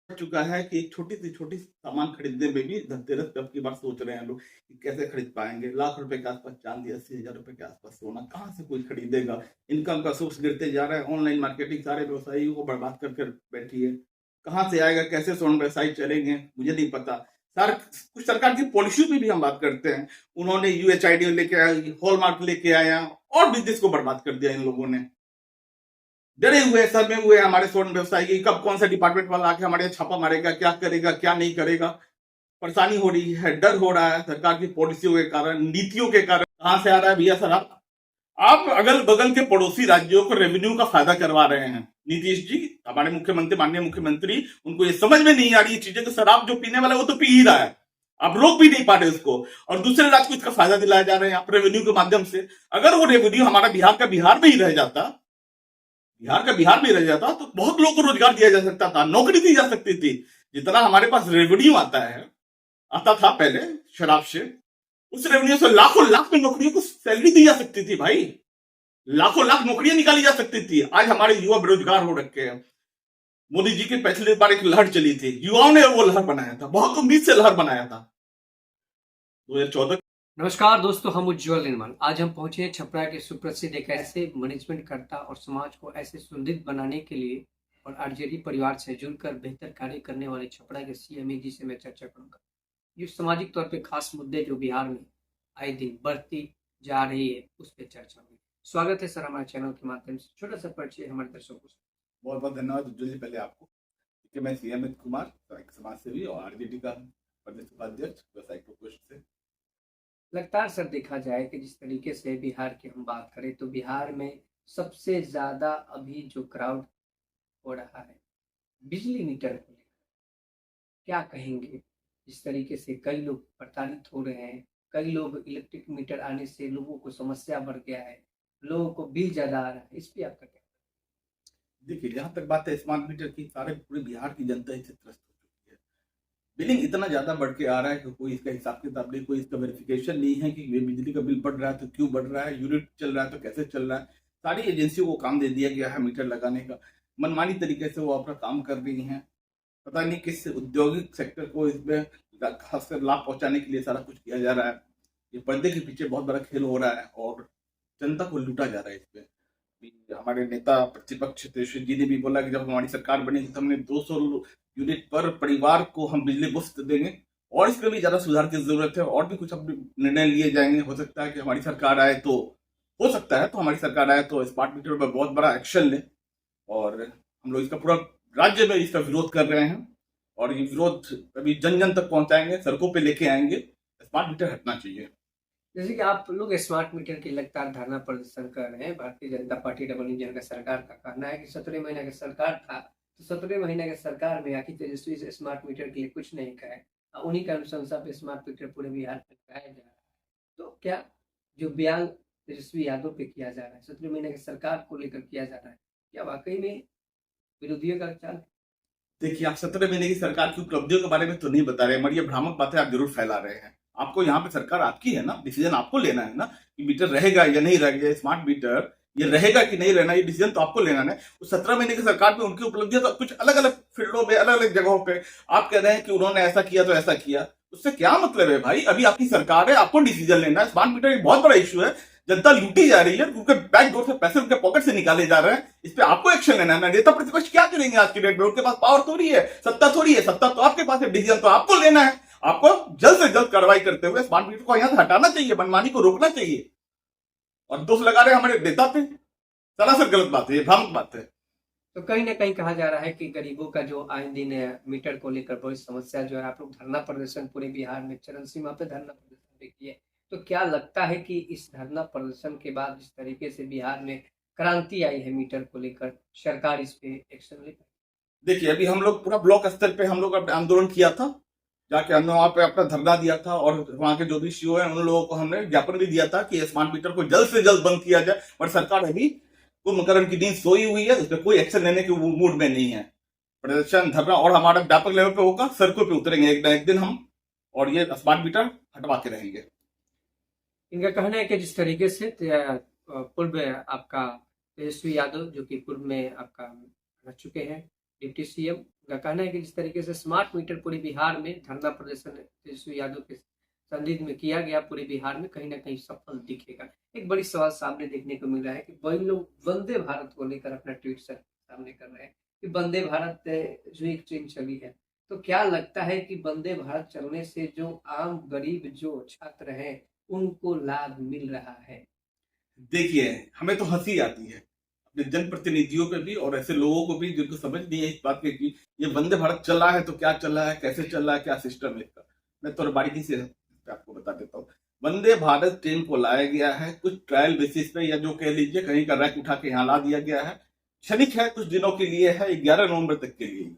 चुका है कि एक छोटी से छोटी सामान खरीदने में भी धनतेरस पे अब की बार सोच रहे हैं लोग कि कैसे खरीद पाएंगे। लाख रुपए के आसपास चांदी, 80,000 रुपए के आसपास सोना कहाँ से कोई खरीदेगा। इनकम का सोर्स गिरते जा रहा है। ऑनलाइन मार्केटिंग सारे व्यवसायियों को बर्बाद करके बैठी है। कहाँ से आएगा, कैसे स्वर्ण व्यवसाय चलेंगे, मुझे नहीं पता। सर, कुछ सरकार की पॉलिसी पे भी हम बात करते हैं। उन्होंने यूएचआईडी लेके आया, हॉलमार्क लेके आया और बिजनेस को बर्बाद कर दिया इन लोगों ने। डरे हुए सब में हुए हमारे स्वर्ण व्यवसायी, कब कौन सा डिपार्टमेंट वाला आके हमारे यहाँ छापा मारेगा, क्या करेगा क्या नहीं करेगा। परेशानी हो रही है, डर हो रहा है सरकार की पॉलिसियों के कारण, नीतियों के कारण। कहां से आ रहा है भैया सर? आप अगल बगल के पड़ोसी राज्यों को रेवेन्यू का फायदा करवा रहे हैं। नीतीश जी, हमारे मुख्यमंत्री, माननीय मुख्यमंत्री, उनको ये समझ में नहीं आ रही चीजें कि शराब जो पीने वाला है वो तो पी ही रहा है, आप रोक भी नहीं पा रहे उसको, और दूसरे राज्य को इसका फायदा दिलाया जा रहे हैं आप रेवेन्यू के माध्यम से। अगर वो रेवेन्यू हमारा बिहार का बिहार में ही रह जाता, बिहार का बिहार में रह जाता, तो बहुत लोगों को रोजगार दिया जा सकता था, नौकरी दी जा सकती थी। जितना हमारे पास रेवेन्यू आता था पहले शराब से, उस रेवेन्यू से लाखों लाख में नौकरियों को सैलरी दी जा सकती थी भाई। लाखों लाख नौकरियां निकाली जा सकती थी। आज हमारे युवा बेरोजगार हो रखे हैं। मोदी जी की पिछली बार एक लहर चली थी, युवाओं ने वो लहर बनाया था, बहुत उम्मीद से लहर बनाया था 2014। नमस्कार दोस्तों, हम उज्जवल निर्मल। आज हम पहुंचे हैं छपरा के सुप्रसिद्ध एक ऐसे मैनेजमेंट कर्ता और समाज को ऐसे सुदृढ़ बनाने के लिए और आरजेडी परिवार से जुड़कर बेहतर कार्य करने वाले छपरा के सीएमए जी से मैं चर्चा करूंगा। ये सामाजिक तौर पे खास मुद्दे जो बिहार में आए दिन बढ़ती जा रही है उस पर चर्चा होगी। स्वागत है सर हमारे चैनल के माध्यम से। छोटा सा परिचय हमारे दर्शकों को। बहुत बहुत धन्यवाद उज्जवल जी। पहले आपको कि मैं सी अमित कुमार, एक समाज सेवी और आरजेडी का प्रदेश उपाध्यक्ष व्यवसायिक प्रकोष्ठ से। लगातार सर देखा जाए कि जिस तरीके से बिहार की हम बात करें तो बिहार में सबसे ज्यादा अभी जो क्राउड हो रहा है बिजली मीटर को लेकर, क्या कहेंगे? जिस तरीके से कई लोग प्रताड़ित हो रहे हैं, कई लोग इलेक्ट्रिक मीटर आने से लोगों को समस्या बढ़ गया है, लोगों को बिल ज्यादा आ रहा है, इस पे आपका क्या? देखिए, जहां तक बात है स्मार्ट मीटर की, सारे पूरे बिहार की जनता इससे त्रस्त हो चुकी है। बिलिंग इतना ज्यादा बढ़ के आ रहा है कि कोई इसका हिसाब किताब नहीं, कोई इसका वेरिफिकेशन नहीं है कि ये बिजली का बिल बढ़ रहा है तो क्यों बढ़ रहा है, यूनिट चल रहा है तो कैसे चल रहा है। सारी एजेंसियों को काम दे दिया गया है मीटर लगाने का। मनमानी तरीके से वो अपना काम कर रही हैं। पता नहीं किस औद्योगिक सेक्टर को इसमें खासकर लाभ पहुंचाने के लिए सारा कुछ किया जा रहा है। ये पर्दे के पीछे बहुत बड़ा खेल हो रहा है और जनता को लूटा जा रहा है इसपे। हमारे नेता प्रतिपक्ष तेजस्वी जी ने भी बोला कि जब हमारी सरकार बनेगी तो हमने 200 यूनिट पर परिवार को हम बिजली मुफ्त देंगे, और इसमें भी ज्यादा सुधार की जरूरत है और भी कुछ अब निर्णय लिए जाएंगे। हो सकता है कि हमारी सरकार आए तो, हो सकता है तो हमारी सरकार आए तो स्मार्ट मीटर पर बहुत बड़ा एक्शन ले। और हम लोग इसका पूरा राज्य में इसका विरोध कर रहे हैं और ये विरोध अभी जन जन तक पहुंचाएंगे, सड़कों पे लेके आएंगे। स्मार्ट मीटर हटना चाहिए। जैसे कि आप लोग स्मार्ट मीटर के लगातार धरना प्रदर्शन कर रहे हैं, Bharatiya Janata party double engine का सरकार का कहना है कि 17 महीने का सरकार था, तो 17 महीने के सरकार में आखिर तेजस्वी से स्मार्ट मीटर के लिए कुछ नहीं कहा है। उन्हीं का अनुशंसा पे स्मार्ट मीटर पूरे बिहार में लगाया जा रहा है। तो क्या जो बयान तेजस्वी यादव पे किया जा रहा है, 17 महीने की सरकार को लेकर किया जा रहा है, क्या वाकई में विरोधियों का चाल है? देखिए, आप 17 महीने की सरकार की उपलब्धियों के बारे में तो नहीं बता रहे, मगर ये भ्रामक बातें आप जरूर फैला रहे हैं। आपको यहाँ पे सरकार आपकी है ना, डिसीजन आपको लेना है ना कि मीटर रहेगा या नहीं रहेगा, स्मार्ट मीटर ये रहेगा कि नहीं रहना, ये डिसीजन तो आपको लेना है। तो 17 महीने की सरकार में उनकी उपलब्धियां तो कुछ अलग अलग फील्डों में, अलग अलग जगहों पे आप कह रहे हैं कि उन्होंने ऐसा किया तो ऐसा किया, उससे क्या मतलब है भाई? अभी आपकी सरकार है, आपको डिसीजन लेना है। स्मार्ट मीटर एक बहुत बड़ा इश्यू है, जनता लूटी जा रही है, उनके बैक डोर से पैसे उनके पॉकेट से निकाले जा रहे हैं। इस पे आपको एक्शन लेना है। नेता प्रतिपक्ष क्या करेंगे आज की डेट में? उनके पास पावर थोड़ी है, सत्ता थोड़ी है। सत्ता तो आपके पास है, डिसीजन तो आपको लेना है। आपको जल्द से जल्द कार्रवाई करते हुए स्मार्ट मीटर को यहां से हटाना चाहिए, मनमानी को रोकना चाहिए। और दोष लगा रहे हमारे नेता पे, सरासर गलत बात है, ये भ्रामक बात है। तो कहीं ना कहीं कहा जा रहा है कि गरीबों का जो आए दिन मीटर को लेकर बड़ी समस्या जो है, आप लोग धरना प्रदर्शन पूरे बिहार में चरम सीमा पे धरना प्रदर्शन भी किए, तो क्या लगता है कि इस धरना प्रदर्शन के बाद जिस तरीके से बिहार में क्रांति आई है मीटर को लेकर, सरकार इस पे एक्शन ले? देखिए, अभी हम लोग पूरा ब्लॉक स्तर पे हम लोग आंदोलन किया था, जाके हमने वहां पे अपना धरना दिया था, और वहां के जो भी सीओ है उन लोगों को हमने ज्ञापन भी दिया था कि स्मार्ट मीटर को जल्द से जल्द बंद किया जाए। पर सरकार अभी कुंभकर्ण की नींद सोई हुई है, उस पर कोई एक्शन लेने के मूड में नहीं है। प्रदर्शन, धरना और हमारा व्यापक लेवल पे होगा, सड़कों पे उतरेंगे एक न एक दिन हम, और ये स्मार्ट मीटर हटवा के रहेंगे। इनका कहना है कि जिस तरीके से पूर्व आपका तेजस्वी यादव जो कि पूर्व में आपका रह चुके हैं, डिप्टी सीएम का कहना है कि जिस तरीके से स्मार्ट मीटर पूरे बिहार में धरना प्रदर्शन तेजस्वी यादव के संदिग्ध में किया गया, पूरे बिहार में कहीं ना कहीं सफल दिखेगा। एक बड़ी सवाल सामने देखने को मिल रहा है कि वही लोग वंदे भारत को लेकर अपना ट्वीट सामने कर रहे हैं कि वंदे भारत जो एक ट्रेन चली है, तो क्या लगता है कि वंदे भारत चलने से जो आम गरीब जो छात्र हैं उनको लाभ मिल रहा है? देखिए, हमें तो हंसी आती है अपने जनप्रतिनिधियों पे भी और ऐसे लोगों को भी जिनको समझ नहीं है इस बात की कि ये वंदे भारत चल रहा है तो क्या चल रहा है, कैसे चल रहा है, क्या सिस्टम है इसका। मैं थोड़ा बारीकी से आपको बता देता हूँ। वंदे भारत ट्रेन को लाया गया है कुछ ट्रायल बेसिस पे, या जो कह लीजिए कहीं का रैक उठा के यहाँ ला दिया गया है। क्षणिक है, कुछ दिनों के लिए है, 11 नवंबर तक के लिए।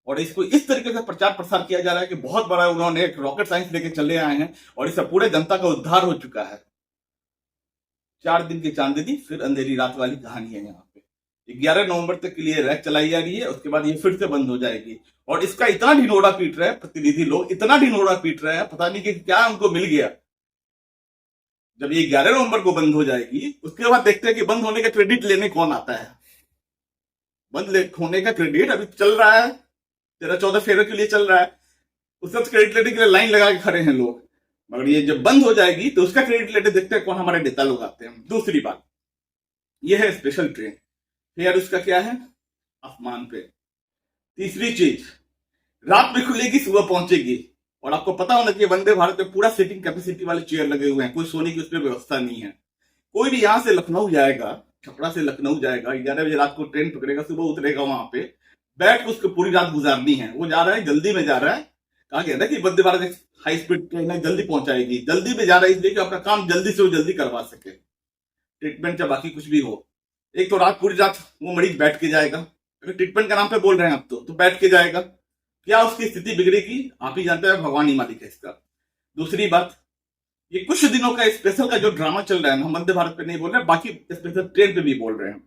और इसको इस तरीके से प्रचार प्रसार किया जा रहा है कि बहुत बड़ा उन्होंने एक रॉकेट साइंस लेके चले आए हैं और इससे पूरे जनता का उद्धार हो चुका है। 4 दिन की चांदनी फिर अंधेरी रात वाली कहानी है यहाँ पे। 11 नवंबर तक के लिए रैक चलाई जा रही है, उसके बाद ये फिर से बंद हो जाएगी। और इसका इतना ढिंढोरा पीट रहे हैं प्रतिनिधि लोग, इतना ढिंढोरा पीट रहे हैं, पता नहीं कि क्या उनको मिल गया। जब ये 11 नवंबर को बंद हो जाएगी, उसके बाद देखते हैं कि बंद होने का क्रेडिट लेने कौन आता है। बंद होने का क्रेडिट अभी चल रहा है, 13-14 फेरों के लिए चल रहा है, उसका क्रेडिट लेने के लिए लाइन लगा के खड़े हैं लोग। मगर ये जब बंद हो जाएगी तो उसका क्रेडिट लेते देखते हैं कौन हमारे नेता लोग आते हैं। दूसरी बात, यह है स्पेशल ट्रेन, फेयर उसका क्या है, आसमान पे। तीसरी चीज, रात में खुलेगी सुबह पहुंचेगी। और आपको पता होना चाहिए वंदे भारत में पूरा सीटिंग कैपेसिटी वाले चेयर लगे हुए हैं, कोई सोने की उसमें व्यवस्था नहीं है। कोई भी यहां से लखनऊ जाएगा, छपरा से लखनऊ जाएगा, 11 बजे रात को ट्रेन पकड़ेगा, सुबह उतरेगा, वहां पे बैठ के उसको पूरी रात गुजारनी है। वो जा रहा है जल्दी में जा रहा है, कहा गया ना कि वंदे भारत एक हाई स्पीड ट्रेन है, जल्दी पहुंचाएगी। जल्दी में जा रहा है इसलिए कि अपना काम जल्दी से वो जल्दी करवा सके, ट्रीटमेंट या बाकी कुछ भी हो। एक तो रात पूरी रात वो मरीज बैठ के जाएगा, अगर ट्रीटमेंट का नाम पे बोल रहे हैं आप तो बैठ के जाएगा, क्या उसकी स्थिति बिगड़ेगी आप ही जानते हैं, भगवान ही मालिक है इसका। दूसरी बात, ये कुछ दिनों का स्पेशल का जो ड्रामा चल रहा है, हम वंदे भारत पे नहीं बोल रहे, बाकी स्पेशल ट्रेन पे भी बोल रहे हैं।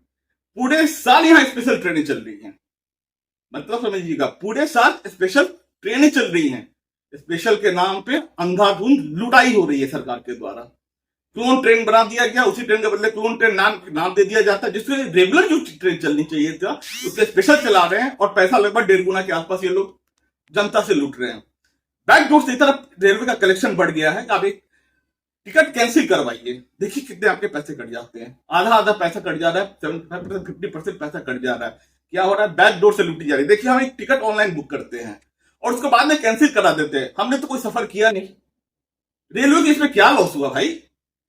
पूरे साल यहाँ स्पेशल ट्रेनें चल रही हैं, मतलब समझिएगा पूरे साल स्पेशल ट्रेनें चल रही हैं। स्पेशल के नाम पे अंधाधुंध लुटाई हो रही है सरकार के द्वारा। क्लोन ट्रेन बना दिया गया, उसी ट्रेन के बदले क्लोन ट्रेन नाम दे दिया जाता है, जिससे रेगुलर जो ट्रेन चलनी चाहिए था उसके स्पेशल चला रहे हैं और पैसा लगभग 1.5 गुना के आसपास ये लोग जनता से लूट रहे हैं। बैकडोर से इतना रेलवे का कलेक्शन बढ़ गया है कि आप एक टिकट कैंसिल करवाइए, देखिए कितने आपके पैसे कट जाते हैं। आधा पैसा कट जा रहा है, 75% 50% पैसा कट जा रहा है। क्या हो रहा है, बैकडोर से लूटी जा रही है। देखिए हम एक टिकट ऑनलाइन बुक करते हैं और उसको बाद में कैंसिल करा देते हैं। हमने तो कोई सफर किया नहीं, रेलवे के इसमें क्या लॉस हुआ भाई?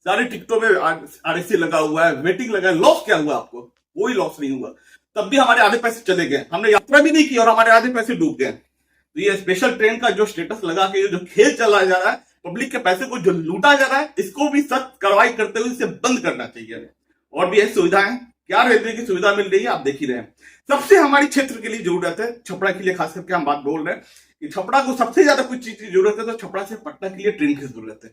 सारी टिकटों में आरएसी लगा हुआ है, वेटिंग लगा है, लॉस क्या हुआ आपको? कोई लॉस नहीं हुआ। तब भी हमारे आधे पैसे चले गए, हमने यात्रा भी नहीं की और हमारे आधे पैसे डूब गए। तो ये स्पेशल ट्रेन का जो स्टेटस लगा के जो खेल चला जा रहा है, पब्लिक के पैसे को जो लूटा जा रहा है, इसको भी सख्त कार्रवाई करते हुए इसे बंद करना चाहिए। और भी ऐसी सुविधाएं, क्या रेलवे की सुविधा मिल रही है आप देख ही रहे हैं। सबसे हमारी क्षेत्र के लिए जरूरत है, छपरा के लिए खास करके हम बात बोल रहे हैं कि छपरा को सबसे ज्यादा कुछ चीज की जरूरत है, तो छपरा से पटना के लिए ट्रेन की जरूरत है।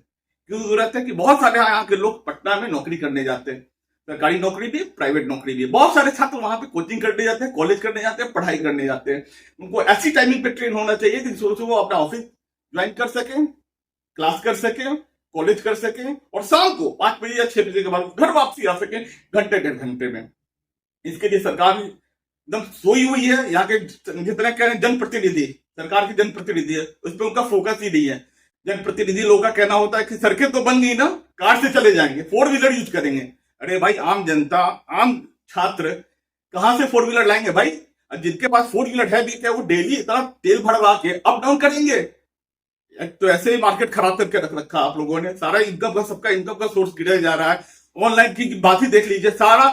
क्यों जरूरत है कि बहुत सारे यहाँ के लोग पटना में नौकरी करने जाते हैं, सरकारी नौकरी भी, प्राइवेट नौकरी भी। बहुत सारे छात्र वहां पे कोचिंग करने जाते हैं, कॉलेज करने जाते हैं, पढ़ाई करने जाते हैं। उनको ऐसी टाइमिंग पे ट्रेन होना चाहिए कि सुबह वो अपना ऑफिस ज्वाइन कर सके, क्लास कर सके, कॉलेज कर सके और शाम को 5 बजे या 6 बजे के बाद घर वापसी आ सके घंटे 1.5 घंटे में। इसके लिए सरकार एकदम सोई हुई है। यहाँ के जितने कह रहे हैं जनप्रतिनिधि, सरकार के जनप्रतिनिधि है, उस पर उनका फोकस ही नहीं है। जनप्रतिनिधि लोगों का कहना होता है कि सड़कें तो बन गई ना, कार से चले जाएंगे, 4 व्हीलर यूज करेंगे। अरे भाई, आम जनता, आम छात्र कहां से 4 व्हीलर लाएंगे भाई? जिनके पास 4 व्हीलर है भी क्या वो डेली इतना तेल भरवा के अप डाउन करेंगे? तो ऐसे ही मार्केट खराब करके रख रखा आप लोगों ने। सारा इनकम का, सबका इनकम का सोर्स गिरा जा रहा है। ऑनलाइन की बात ही देख लीजिए, सारा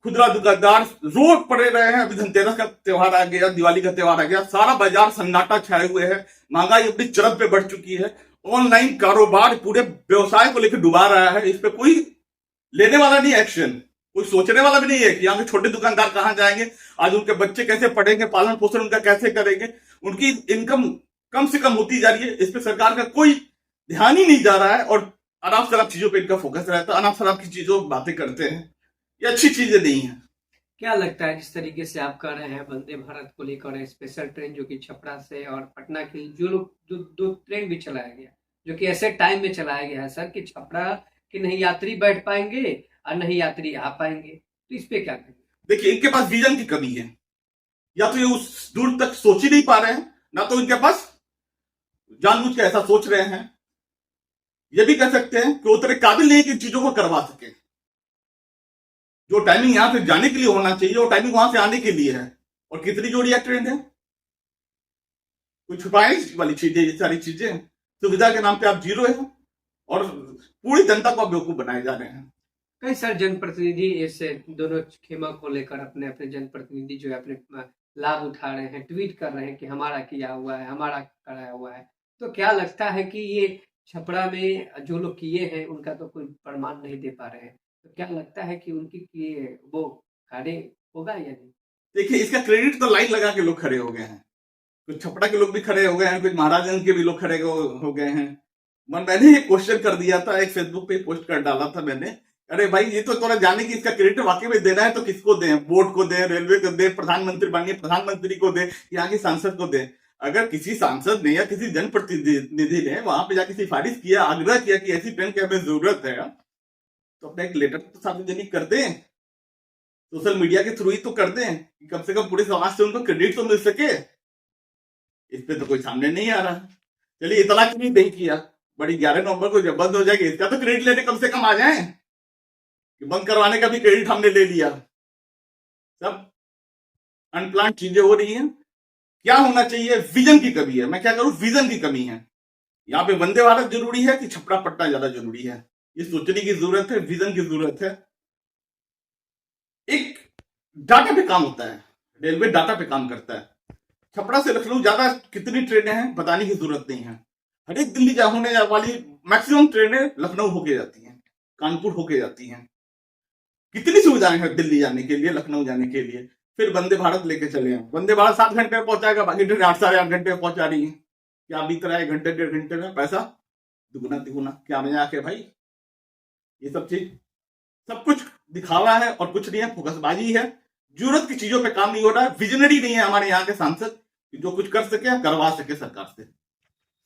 खुदरा दुकानदार रोड पड़े रहे हैं। अभी धनतेरस का त्योहार आ गया, दिवाली का त्योहार आ गया, सारा बाजार सन्नाटा छाए हुए है। महंगाई अपनी चरम पे बढ़ चुकी है। ऑनलाइन कारोबार पूरे व्यवसाय को लेकर डुबा रहा है। इस पे कोई लेने वाला नहीं एक्शन, कोई सोचने वाला भी नहीं है कि यहाँ के छोटे दुकानदार कहां जाएंगे, आज उनके बच्चे कैसे पढ़ेंगे, पालन पोषण उनका कैसे करेंगे, उनकी इनकम कम से कम होती जा रही है। इस पे सरकार का कोई ध्यान ही नहीं जा रहा है और अनाप शराब चीजों पे इनका फोकस रहता है। अनाप शराब की चीजों बातें करते हैं, ये अच्छी चीजें नहीं है। क्या लगता है, जिस तरीके से आप कह रहे हैं वंदे भारत को लेकर स्पेशल ट्रेन जो कि छपरा से और पटना के जो लोग दो ट्रेन भी चलाया गया, जो कि ऐसे टाइम में चलाया गया है सर कि छपरा के नहीं यात्री बैठ पाएंगे और नहीं यात्री आ पाएंगे, तो इस पे क्या करेंगे? देखिए, इनके पास विजन की कमी है। या तो ये उस दूर तक सोच ही नहीं पा रहे हैं, ना तो इनके पास जानबूझ के ऐसा सोच रहे हैं। ये भी कह सकते हैं कि वो उतने काबिल नहीं कि इन चीजों को करवा सके। जो टाइमिंग यहां से जाने के लिए होना चाहिए वो टाइमिंग वहां से आने के लिए है। और कितनी जोड़ी एक्सीडेंट है, कोई छुपाने वाली चीजें, ये सारी चीजें। सुविधा के नाम पे आप जीरो है और पूरी जनता को आप बेवकूफ बनाए जा रहे हैं। कई सारे जनप्रतिनिधि इस दोनों खेमा को लेकर अपने अपने जनप्रतिनिधि जो है अपने लाभ उठा रहे हैं, ट्वीट कर रहे हैं कि हमारा किया हुआ है, हमारा कराया हुआ है। तो क्या लगता है कि ये छपरा में जो लोग किए हैं उनका तो कोई प्रमाण नहीं दे पा रहे हैं, तो क्या लगता है कि उनकी किए वो कार्य होगा या नहीं? देखिए, इसका क्रेडिट तो लाइन लगा के लोग खड़े हो गए हैं। कुछ छपड़ा के लोग भी खड़े हो गए हैं, कुछ महाराजगंज के भी लोग खड़े हो गए हैं। मैंने एक क्वेश्चन कर दिया था, एक फेसबुक पे पोस्ट कर डाला था मैंने, अरे भाई ये तो थोड़ा जाने की इसका क्रेडिट वाकई में देना है तो किसको दें? बोर्ड को दें, रेलवे को दें, प्रधानमंत्री माननीय प्रधानमंत्री को दें, यहाँ के सांसद को दें? अगर किसी सांसद ने या किसी जनप्रतिनिधि ने वहां पे जाके सिफारिश किया, आग्रह किया कि ऐसी पेन की हमें जरूरत है, तो अपना एक लेटर तो सार्वजनिक कर दें, सोशल मीडिया के थ्रू ही तो कर दें, कि कम से कम पूरे समाज से उनको क्रेडिट तो मिल सके। इस पे तो कोई सामने नहीं आ रहा। चलिए, इतना क्यों नहीं किया? बड़ी 11 नवंबर को जब बंद हो जाएगी इसका तो क्रेडिट लेने कम से कम आ जाए, कि बंद करवाने का भी क्रेडिट हमने ले लिया। सब अनप्लान चीजें हो रही हैं। क्या होना चाहिए? विजन की कमी है। मैं क्या करूं? विजन की कमी है। यहाँ पे वंदे भारत जरूरी है कि छपरा पट्टा ज्यादा जरूरी है? ये सोचने की जरूरत है, विजन की जरूरत है। एक डाटा पे काम होता है, रेलवे डाटा पे काम करता है। छपरा से लखनऊ ज्यादा कितनी ट्रेनें हैं बताने की जरूरत नहीं है। हर एक दिल्ली होने वाली मैक्सिमम ट्रेनें लखनऊ होके जाती हैं, कानपुर होके जाती हैं। कितनी सुविधाएं हैं दिल्ली जाने के लिए, लखनऊ जाने के लिए। फिर वंदे भारत लेके चले हैं, वंदे भारत 7 घंटे में पहुंचाएगा, बाकी ट्रेन 8 साढ़े 8 घंटे में पहुंचा रही है। क्या बीत रहा है? 1 घंटे 1.5 घंटे में पैसा दुगुना तिगुना। क्या मजाक है भाई? ये सब चीज, सब कुछ दिखावा है और कुछ नहीं है, फोकसबाजी है। जरूरत की चीजों पे काम नहीं हो रहा है। विजनरी नहीं है हमारे यहाँ के सांसद कि जो कुछ कर सके, करवा सके सरकार से।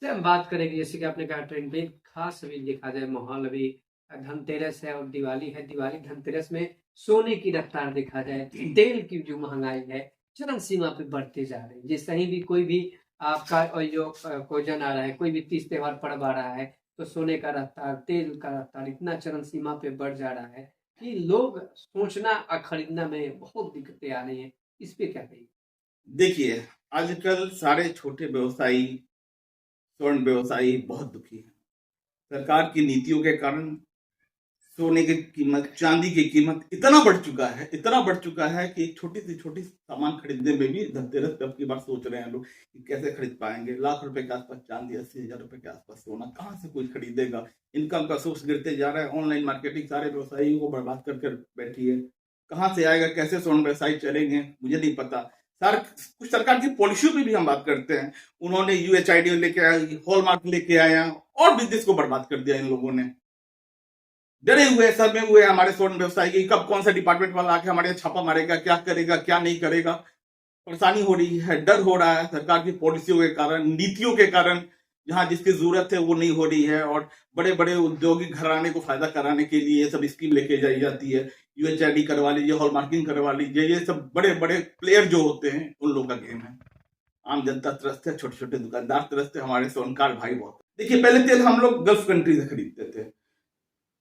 हम बात करेंगे जैसे कि आपने कहा ट्रेन पे खास अभी देखा जाए माहौल, अभी धनतेरस है और दिवाली है। दिवाली धनतेरस में सोने की रफ्तार देखा जाए, तेल की जो महंगाई है चरम सीमा पे बढ़ते जा रही है। जिस कहीं भी कोई भी आपका जो कोजन आ रहा है, कोई भी तीज त्योहार पर्व आ रहा है, तो सोने का रफ्तार, तेल का रफ्तार इतना चरम सीमा पे बढ़ जा रहा है कि लोग सोचना और खरीदना में बहुत दिक्कतें आ रही है। इस पे क्या कहिए? देखिए, आजकल सारे छोटे व्यवसायी, स्वर्ण व्यवसायी बहुत दुखी है। सरकार की नीतियों के कारण सोने की कीमत, चांदी की कीमत इतना बढ़ चुका है कि छोटी सामान खरीदने में भी धनतेरस पे अब की बार सोच रहे हैं लोग कि कैसे खरीद पाएंगे। लाख रुपए के आसपास चांदी, 80,000 रुपए के आसपास सोना, कहाँ से कोई खरीदेगा? इनकम का सोर्स गिरते जा रहा है। ऑनलाइन मार्केटिंग सारे व्यवसायियों को बर्बाद कर बैठी है। कहाँ से आएगा? कैसे स्वर्ण व्यवसायी चलेंगे? मुझे नहीं पता। कुछ सरकार की पॉलिसियों की भी हम बात करते हैं। उन्होंने UHID लेके आया, हॉलमार्क लेके आया और बिजनेस को बर्बाद कर दिया इन लोगों ने। डरे हुए, सर में हुए हमारे स्वर्ण व्यवसायी, कब कौन सा डिपार्टमेंट वाला आके हमारे छापा मारेगा, क्या करेगा, क्या नहीं करेगा। परेशानी हो रही है, डर हो रहा है सरकार की पॉलिसियों के कारण, नीतियों के कारण। जहां जिसकी जरूरत है वो नहीं हो रही है और बड़े बड़े उद्योगिक घराने को फायदा कराने के लिए ये सब स्कीम लेके जाई जाती है। UHID करवा लीजिए, हॉलमार्किंग करवा लीजिए, ये सब बड़े बड़े प्लेयर जो होते हैं उन लोगों का गेम है। आम जनता त्रस्त है, छोटे छोटे दुकानदार त्रस्त है, हमारे स्वर्णकार भाई बहुत। देखिए, पहले तेल हम लोग गल्फ कंट्री से खरीदते थे।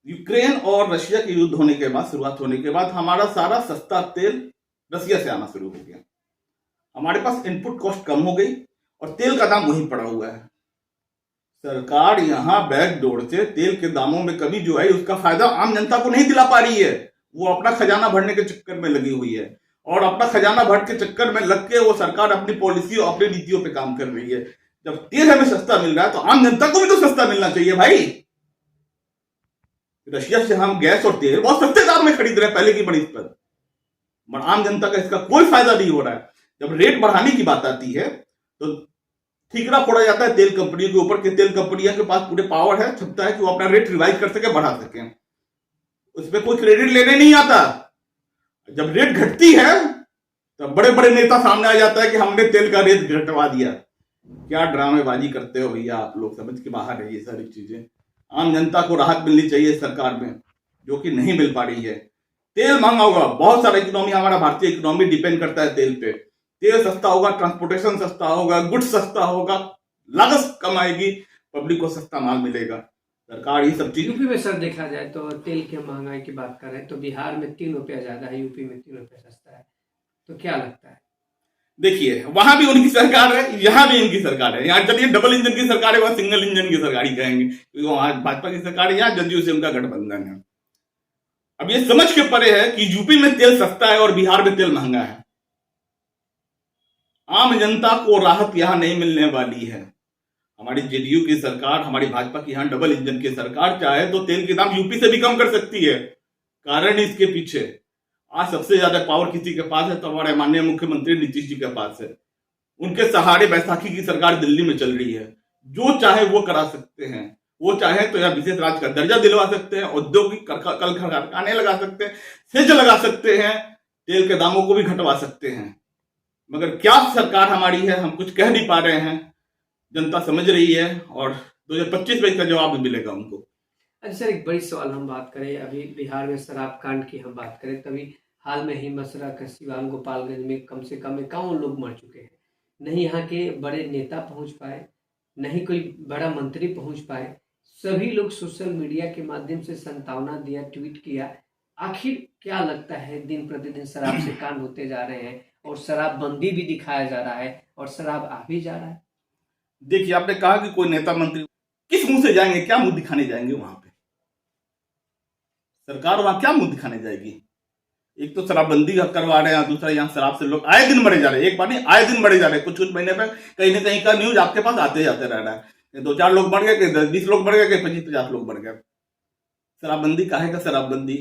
यूक्रेन और रशिया के युद्ध होने के बाद, शुरुआत होने के बाद, हमारा सारा सस्ता तेल रशिया से आना शुरू हो गया। हमारे पास इनपुट कॉस्ट कम हो गई और तेल का दाम वहीं पड़ा हुआ है। सरकार यहां बैकडोर से तेल के दामों में कमी जो है उसका फायदा आम जनता को नहीं दिला पा रही है। वो अपना खजाना भरने के चक्कर में लगी हुई है और अपना खजाना भर के चक्कर में लग के वो सरकार अपनी पॉलिसी और अपनी नीतियों पे काम कर रही है। जब तेल हमें सस्ता मिल रहा है तो आम जनता को भी तो सस्ता मिलना चाहिए भाई। रशिया से हम गैस और तेल बहुत सस्ते दाम में खरीद रहे हैं पहले की बड़ी पर, मगर आम जनता का इसका कोई फायदा नहीं हो रहा है। जब रेट बढ़ाने की बात आती है तो ठीकरा फोड़ा जाता है तेल कंपनियों के ऊपर कि तेल कंपनियों के पास पूरे पावर है, क्षमता है कि वो अपना रेट रिवाइज कर सके, बढ़ा सके। उसमें कोई क्रेडिट लेने नहीं आता। जब रेट घटती है तो बड़े बड़े नेता सामने आ जाता है कि हमने तेल का रेट घटवा दिया। क्या ड्रामेबाजी करते हो भैया आप लोग, समझ के बाहर है ये सारी चीजें। आम जनता को राहत मिलनी चाहिए सरकार में, जो कि नहीं मिल पा रही है। तेल महंगा होगा, बहुत सारा इकोनॉमी, हमारा भारतीय इकोनॉमी डिपेंड करता है तेल पे। तेल सस्ता होगा, ट्रांसपोर्टेशन सस्ता होगा, गुड्स सस्ता होगा, लागत कम आएगी, पब्लिक को सस्ता माल मिलेगा। सरकार ये सब चीज यूपी में सर देखा जाए तो तेल की महंगाई की बात करें तो बिहार में 3 रुपया ज्यादा है, यूपी में 3 रुपया सस्ता है, तो क्या लगता है? देखिए, वहां भी उनकी सरकार है, यहां भी इनकी सरकार है। यहाँ चलिए डबल इंजन की सरकार है, वहां सिंगल इंजन की सरकार ही कहेंगे, क्योंकि वहां भाजपा की सरकार है, यहाँ जदयू से उनका गठबंधन है। अब ये समझ के परे है कि यूपी में तेल सस्ता है और बिहार में तेल महंगा है। आम जनता को राहत यहां नहीं मिलने वाली है। हमारी जेडीयू की सरकार, हमारी भाजपा की यहां डबल इंजन की सरकार चाहे तो तेल के दाम यूपी से भी कम कर सकती है। कारण इसके पीछे आज सबसे ज्यादा पावर किसी के पास है तो हमारे माननीय मुख्यमंत्री नीतीश जी के पास है। उनके सहारे बैसाखी की सरकार दिल्ली में चल रही है। जो चाहे वो करा सकते हैं। वो चाहे तो यह विशेष राज्य का दर्जा दिलवा सकते हैं, औद्योगिक कल कारखाने लगा सकते हैं, सेज लगा सकते हैं, तेल के दामों को भी घटवा सकते हैं। मगर क्या सरकार हमारी है, हम कुछ कह नहीं पा रहे हैं। जनता समझ रही है और 2025 में इसका जवाब भी मिलेगा उनको। अच्छा सर, एक बड़ी सवाल हम बात करें, अभी बिहार में शराब कांड की हम बात करें, तभी हाल में ही मसरा का सिवान गोपालगंज में कम से कम 51 लोग मर चुके हैं। नहीं यहाँ के बड़े नेता पहुंच पाए, नहीं कोई बड़ा मंत्री पहुंच पाए, सभी लोग सोशल मीडिया के माध्यम से संतावना दिया, ट्वीट किया। आखिर क्या लगता है, दिन प्रतिदिन शराब से कांड होते जा रहे हैं और शराबबंदी भी दिखाया जा रहा है और शराब आ भी जा रहा है। देखिए, आपने कहा कि कोई नेता मंत्री किस मुंह से जाएंगे, क्या मुंह दिखाने जाएंगे वहां पे? सरकार वहां क्या मुंह दिखाने जाएगी? एक तो शराबबंदी करवा रहे हैं, दूसरा यहाँ शराब से लोग आए दिन मरे जा रहे हैं। एक बार नहीं, आए दिन मरे जा रहे हैं। कुछ कुछ महीने पे कहीं ना कहीं का न्यूज आपके पास आते जाते रह रहा है। 2-4 लोग मर गए, कहीं 10-20 लोग मर गए, कहीं 25-50 लोग मर गए। शराबबंदी काहे का शराबबंदी?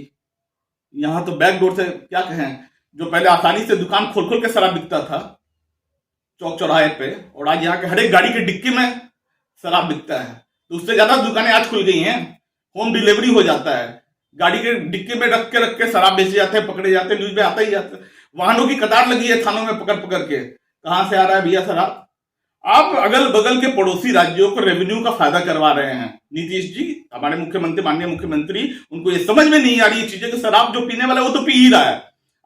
यहाँ तो बैकडोर से क्या कहें, जो पहले आसानी से दुकान खोल खोल के शराब बिकता था चौक चौराहे पे, और आज यहाँ के हर एक गाड़ी की डिक्की में शराब बिकता है। तो उससे ज्यादा दुकानें आज खुल गई हैं। होम डिलीवरी हो जाता है, गाड़ी के डिक्की में रख के शराब बेचे जाते हैं, पकड़े जाते हैं, न्यूज में आता ही जाता है। वाहनों की कतार लगी है थानों में पकड़ पकड़ के, कहां से आ रहा है भैया शराब? आप अगल बगल के पड़ोसी राज्यों को रेवेन्यू का फायदा करवा रहे हैं। नीतीश जी, हमारे मुख्यमंत्री, माननीय मुख्यमंत्री, उनको ये समझ में नहीं आ रही है चीजें कि शराब जो पीने वाला है वो तो पी ही रहा है,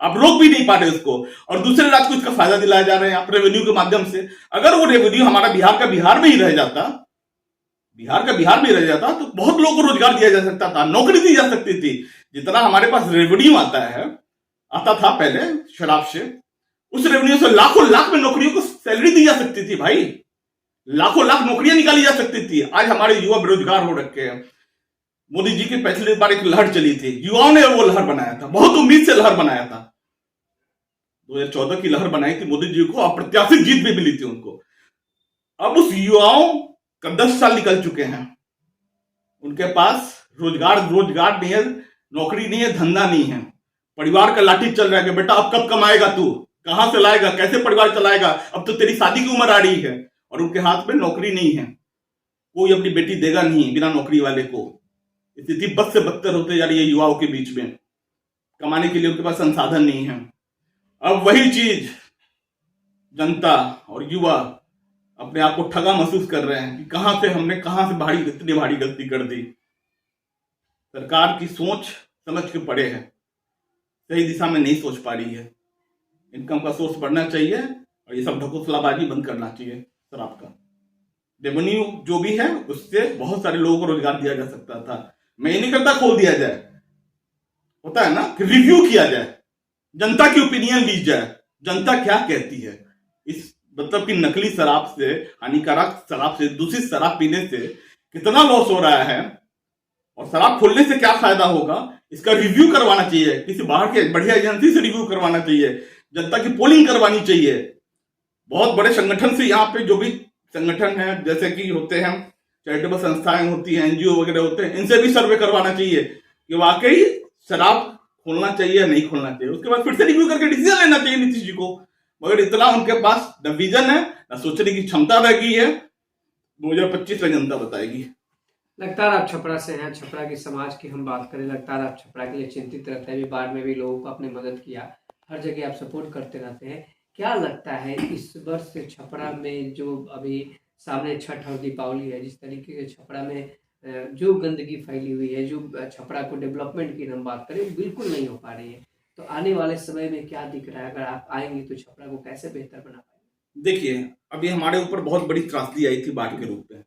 आप रोक भी नहीं पा रहे उसको, और दूसरे राज्य को इसका फायदा दिलाया जा रहे हैं आप रेवेन्यू के माध्यम से। अगर वो रेवेन्यू हमारा बिहार का बिहार में ही रह जाता, बिहार का बिहार में रह जाता, तो बहुत लोगों को रोजगार दिया जा सकता था, नौकरी दी जा सकती थी। जितना हमारे पास रेवेन्यू आता था पहले शराब से, उस रेवेन्यू से लाखों लाख में नौकरियों को सैलरी दी जा सकती थी भाई, लाखों लाख नौकरियां निकाली जा सकती थी। आज हमारे युवा बेरोजगार हो रखे हैं। मोदी जी की पिछली बार एक लहर चली थी, युवाओं ने वो लहर बनाया था, बहुत उम्मीद से लहर बनाया था। 2014 की लहर बनाई थी मोदी जी को, अप्रत्याशित जीत भी मिली थी उनको। अब उस युवाओं का 10 साल निकल चुके हैं, उनके पास रोजगार नहीं है, नौकरी नहीं है, धंधा नहीं है, परिवार का लाठी चल रहा है कि बेटा अब कब कमाएगा तू, कहां से लाएगा, कैसे परिवार चलाएगा, अब तो तेरी शादी की उम्र आ रही है, और उनके हाथ में नौकरी नहीं है। कोई अपनी बेटी देगा नहीं बिना नौकरी वाले को। स्थिति बद से बदतर होते जा रही है युवाओं के बीच में, कमाने के लिए उनके पास संसाधन नहीं है। अब वही चीज जनता और युवा अपने आप को ठगा महसूस कर रहे हैं कि कहां से इतनी भारी गलती कर दी। सरकार की सोच समझ के पड़े है, सही दिशा में नहीं सोच पा रही है। इनकम का सोर्स बढ़ना चाहिए और ये सब ढकोसलाबाजी बंद करना चाहिए। शराब का रेवेन्यू जो भी है उससे बहुत सारे लोगों को रोजगार दिया जा सकता था। मैं ये नहीं करता खोल दिया जाए, होता है ना कि रिव्यू किया जाए, जनता की ओपिनियन ली जाए, जनता क्या कहती है। इस मतलब कि नकली शराब से, हानिकारक शराब से, दूषित शराब पीने से कितना लॉस हो रहा है और शराब खोलने से क्या फायदा होगा, इसका रिव्यू करवाना चाहिए। किसी बाहर के बढ़िया एजेंसी से रिव्यू करवाना चाहिए, जनता की पोलिंग करवानी चाहिए। बहुत बड़े संगठन से, यहाँ पे जो भी संगठन है, जैसे कि होते हैं चैरिटेबल संस्थाएं होती हैं, एनजीओ वगैरह होते हैं, इनसे भी सर्वे करवाना चाहिए कि वाकई शराब खोलना चाहिए या नहीं खोलना चाहिए। उसके बाद फिर से रिव्यू करके डिसीजन लेना चाहिए नीतीश जी को। मगर इतना उनके पास न विजन है, न सोचने की क्षमता रह गई है। 2025 में जनता बताएगी। लगातार आप छपरा से हैं, छपरा के समाज की हम बात करें, लगातार आप छपरा के लिए चिंतित रहते हैं, बाढ़ में भी लोगों को आपने मदद किया, हर जगह आप सपोर्ट करते रहते हैं। क्या लगता है इस वर्ष छपरा में जो अभी सामने छठ और दीपावली है, जिस तरीके से छपरा में जो गंदगी फैली हुई है, जो छपरा को डेवलपमेंट की हम बात करें बिल्कुल नहीं हो पा रही है, तो आने वाले समय में क्या दिख रहा है, अगर आप आएंगे तो छपरा को कैसे बेहतर बना पाएंगे? देखिए, अभी हमारे ऊपर बहुत बड़ी त्रासदी आई थी बाढ़ के रूप में।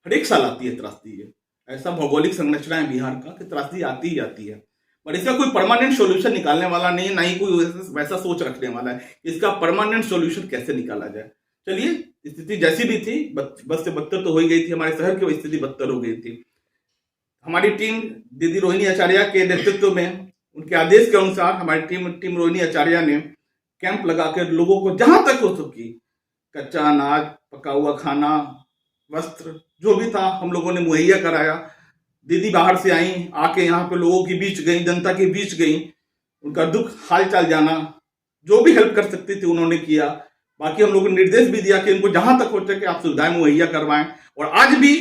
हर एक साल आती है त्रासदी ये। ऐसा भौगोलिक संरचना है बिहार का कि त्रासदी आती ही आती है। पर इसका कोई परमानेंट सॉल्यूशन निकालने वाला नहीं है, ना ही कोई वैसा सोच रखने वाला है। इसका परमानेंट सॉल्यूशन कैसे निकाला जाए? चलिए, स्थिति जैसी भी थी, बस से बदतर तो हो ही गई थी। हमारे शहर की स्थिति बदतर हो गई थी। हमारी टीम दीदी रोहिणी आचार्य के नेतृत्व में, उनके आदेश के अनुसार हमारी टीम रोहिणी आचार्य ने कैंप लगाकर लोगों को जहां तक हो सकी कच्चा अनाज, पका हुआ खाना, वस्त्र, जो भी था हम लोगों ने मुहैया कराया। दीदी बाहर से आई, आके यहाँ पे लोगों के बीच गई, जनता के बीच गई, उनका दुख हाल चाल जाना, जो भी हेल्प कर सकती थी उन्होंने किया। बाकी हम लोगों ने निर्देश भी दिया कि इनको जहां तक हो सके आप सुविधाएं मुहैया करवाएं। और आज भी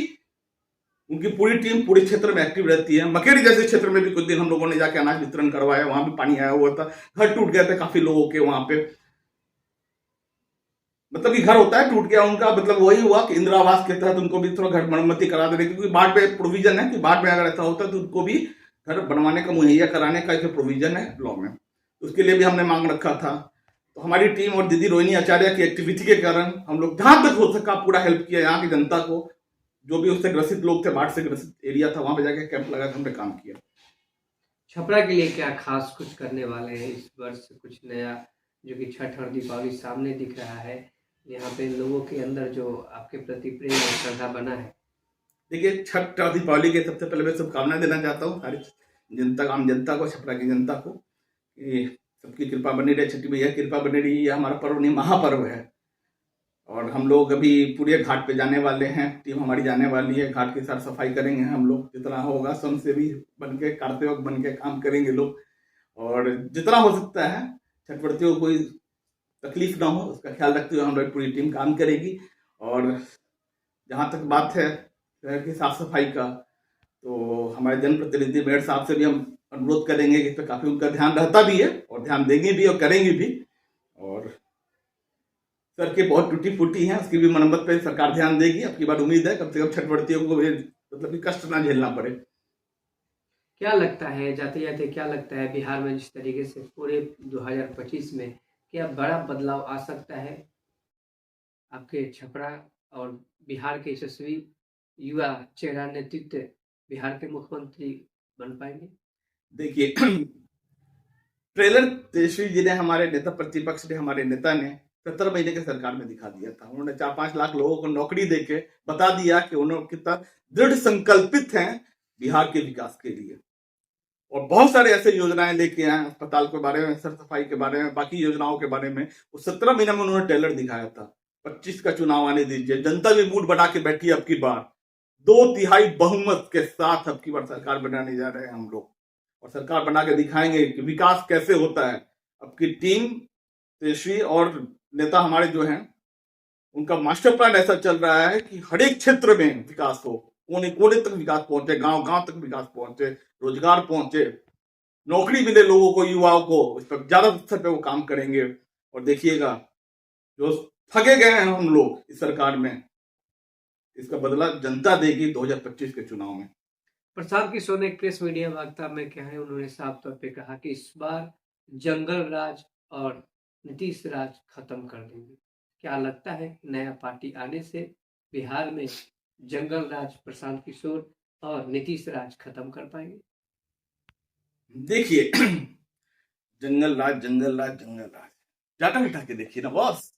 उनकी पूरी टीम पूरे क्षेत्र में एक्टिव रहती है। मकेरी जैसे क्षेत्र में भी कुछ दिन हम लोगों ने जाके अनाज वितरण करवाया, वहां भी पानी आया हुआ था, घर टूट गए थे काफी लोगों के वहां पे। मतलब कि घर होता है टूट गया उनका, मतलब वही हुआ कि इंदिरा आवास के तहत उनको भी थोड़ा घर मरम्मति करा देने, क्योंकि बाढ़ में प्रोविजन है कि बाढ़ में अगर ऐसा होता है तो उनको भी घर बनवाने का मुहैया कराने का एक प्रोविजन है लॉ में। उसके लिए भी हमने मांग रखा था। तो हमारी टीम और दीदी रोहिणी आचार्य की एक्टिविटी के कारण हम लोग जहां तक हो सका पूरा हेल्प किया यहाँ की जनता को। जो भी उससे ग्रसित लोग थे, बाढ़ से ग्रसित एरिया था, वहां पे जाके कैंप लगा हमने काम किया। छपरा के लिए क्या खास कुछ करने वाले हैं इस वर्ष? कुछ नया जो कि छठ और दीपावली सामने दिख रहा है, यहाँ पे लोगों के अंदर जो आपके प्रति प्रेम और श्रद्धा बना है? देखिए, छठ और दीपावली के सबसे पहले मैं शुभकामनाएं देना चाहता हूँ सारी जनता, आम जनता को, छपरा की जनता को, कि सबकी कृपा बनी रहे, छठी मैया की कृपा बनी रही। ये हमारा पर्व नहीं, महापर्व है। और हम लोग अभी पूरे घाट पे जाने वाले हैं, टीम हमारी जाने वाली है, घाट की साफ सफाई करेंगे हम लोग, जितना होगा स्वयंसेवी बन के, कार्तिक बन के काम करेंगे लोग। और जितना हो सकता है छठवर्तियों को कोई तकलीफ ना हो उसका ख्याल रखते हुए हम लोग पूरी टीम काम करेगी। और जहाँ तक बात है शहर की साफ सफाई का, तो हमारे जनप्रतिनिधि मेयर साहब से भी हम अनुरोध करेंगे कि इस पर काफी उनका ध्यान रहता भी है और ध्यान देंगे भी और करेंगे भी। और सड़कें बहुत टूटी फूटी हैं, उसकी भी मरम्मत पे सरकार ध्यान देगी। अब की बार उम्मीद है कम से कम छठवर्तियों को मतलब कि कष्ट ना झेलना पड़े। क्या लगता है, जाते जाते क्या लगता है बिहार में जिस तरीके से पूरे 2025 में क्या बड़ा बदलाव आ सकता है? आपके छपरा और बिहार के यशस्वी युवा चेहरा नेतृत्व बिहार के मुख्यमंत्री बन पाएंगे? देखिए, ट्रेलर तेजस्वी जी ने, हमारे नेता प्रतिपक्ष ने, हमारे नेता ने 17 महीने के सरकार में दिखा दिया था। उन्होंने 4-5 लाख लोगों को नौकरी देके बता दिया कि उन्होंने कितना दृढ़ संकल्पित हैं बिहार के विकास के लिए। और बहुत सारे ऐसे योजनाएं लेके आए, अस्पताल के बारे में, सर सफाई के बारे में, बाकी योजनाओं के बारे में। वो 17 महीने में उन्होंने ट्रेलर दिखाया था। 25 का चुनाव आने दीजिए, जनता भी मूड बना के बैठी अब की बार 2/3 बहुमत के साथ अब की बार सरकार बनाने जा रहे हैं हम लोग। और सरकार बना के दिखाएंगे कि विकास कैसे होता है। अब की टीम तेजस्वी और नेता हमारे जो हैं, उनका मास्टर प्लान ऐसा चल रहा है कि हर एक क्षेत्र में विकास हो, कोने कोने तक विकास पहुंचे, गांव गांव तक विकास पहुंचे, रोजगार पहुंचे, नौकरी मिले लोगों को, युवाओं को। इस पर ज्यादा स्तर पे वो काम करेंगे। और देखिएगा, जो ठगे गए हैं हम लोग इस सरकार में, इसका बदला जनता देगी 2025 के चुनाव में। प्रशांत किशोर ने एक प्रेस मीडिया वार्ता में क्या है, उन्होंने साफ तौर पे कहा कि इस बार जंगल राज और नीतीश राज खत्म कर देंगे। क्या लगता है नया पार्टी आने से बिहार में जंगल राज प्रशांत किशोर और नीतीश राज खत्म कर पाएंगे? देखिए, जंगल राज, जंगल राज, जंगल राज, डाटा उठा के देखिए ना बॉस,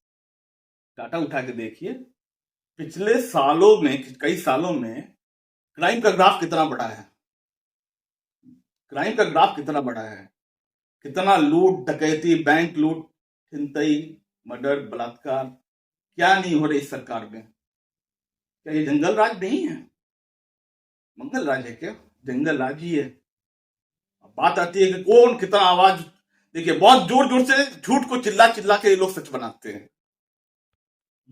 डाटा उठा के देखिए। पिछले सालों में, कई सालों में क्राइम का ग्राफ कितना बड़ा है, क्राइम का ग्राफ कितना बड़ा है, कितना लूट, डकैती, बैंक लूट, हिंसई, मर्डर, बलात्कार, क्या नहीं हो रही इस सरकार में। क्या ये जंगल राज नहीं है? मंगल राज है क्या? जंगल राज ही है। बात आती है कि कौन कितना आवाज, देखिए बहुत जोर जोर से झूठ को चिल्ला चिल्ला के ये लोग सच बनाते हैं।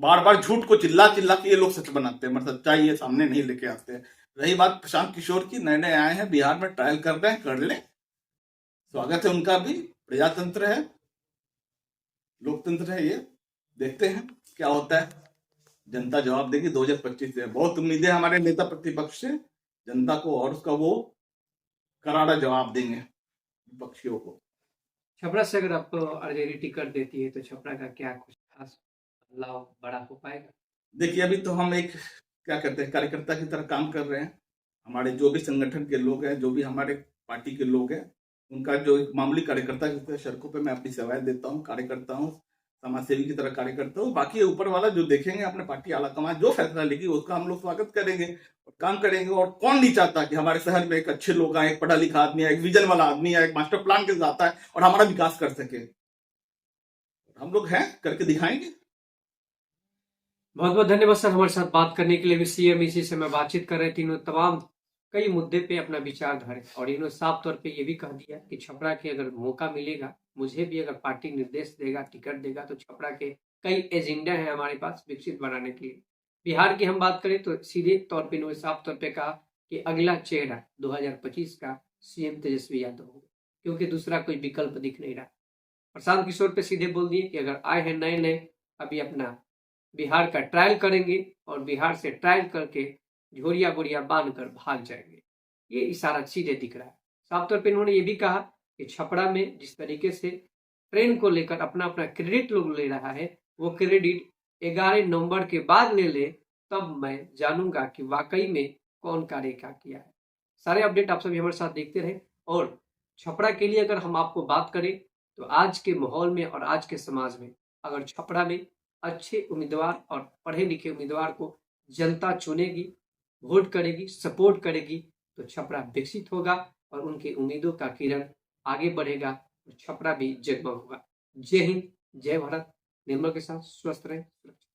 बार बार झूठ को चिल्ला चिल्ला के ये लोग सच बनाते हैं, मतलब सच्चाई ये सामने नहीं लेके आते हैं। रही बात प्रशांत किशोर की, नए नए आए हैं बिहार में, ट्रायल कर रहे हैं, कर ले, स्वागत है उनका भी। प्रजातंत्र है, लोकतंत्र है, ये देखते हैं क्या होता है। जनता जवाब देगी 2025 से। बहुत उम्मीदें हमारे नेता प्रतिपक्ष से जनता को, और उसका वो करारा जवाब देंगे विपक्षियों को। छपरा से अगर आपको आरजेडी टिकट देती है तो छपरा का क्या कुछ खास बदलाव बड़ा हो पाएगा? देखिए, अभी तो हम एक क्या कहते हैं कार्यकर्ता की तरह काम कर रहे हैं। हमारे जो भी संगठन के लोग हैं, जो भी हमारे पार्टी के लोग हैं, उनका जो एक मामूली कार्यकर्ता की तरह सड़कों पे मैं अपनी सेवाएं देता हूँ, कार्य करता हूँ, समाज सेवी की तरह कार्य करता हूँ। बाकी ऊपर वाला जो देखेंगे, अपने पार्टी आला कमान जो फैसला लेगी उसका हम लोग स्वागत करेंगे और काम करेंगे। और कौन नहीं चाहता कि हमारे शहर में एक अच्छे लोग आए, एक पढ़ा लिखा आदमी आए, एक विजन वाला आदमी आए, एक मास्टर प्लान के साथ आए और हमारा विकास कर सके। हम लोग हैं, करके दिखाएंगे। बहुत बहुत धन्यवाद सर हमारे साथ बात करने के लिए। भी सीएम इसी से मैं बातचीत कर रहे थे, इन्होंने तमाम कई मुद्दे पे अपना विचार धरे और इन्होंने साफ तौर पे ये भी कह दिया कि छपरा के अगर मौका मिलेगा, मुझे भी अगर पार्टी निर्देश देगा, टिकट देगा, तो छपरा के कई एजेंडा है हमारे पास विकसित बनाने के लिए। बिहार की हम बात करें तो सीधे तौर पे इन्होंने साफ तौर पे कहा कि अगला चेहरा 2025 का सीएम तेजस्वी यादव होगा, क्योंकि दूसरा कोई विकल्प दिख नहीं रहा। प्रशांत किशोर पे सीधे बोल दिए कि अगर आए हैं नए नए, अभी अपना बिहार का ट्रायल करेंगे और बिहार से ट्रायल करके झोरिया बोरिया बांध कर भाग जाएंगे। ये इशारा सीधे दिख रहा है। साफ तौर पे इन्होंने ये भी कहा कि छपरा में जिस तरीके से ट्रेन को लेकर अपना अपना क्रेडिट लोग ले रहा है, वो क्रेडिट 11 नवंबर के बाद ले ले, तब मैं जानूंगा कि वाकई में कौन कार्य क्या किया है। सारे अपडेट आप सभी हमारे साथ देखते रहे। और छपरा के लिए अगर हम आपको बात करें तो आज के माहौल में और आज के समाज में अगर छपरा में अच्छे उम्मीदवार और पढ़े लिखे उम्मीदवार को जनता चुनेगी, वोट करेगी, सपोर्ट करेगी, तो छपरा विकसित होगा और उनकी उम्मीदों का किरण आगे बढ़ेगा और छपरा भी जगमग होगा। जय हिंद, जय भारत। निर्मल के साथ स्वस्थ रहें, सुरक्षित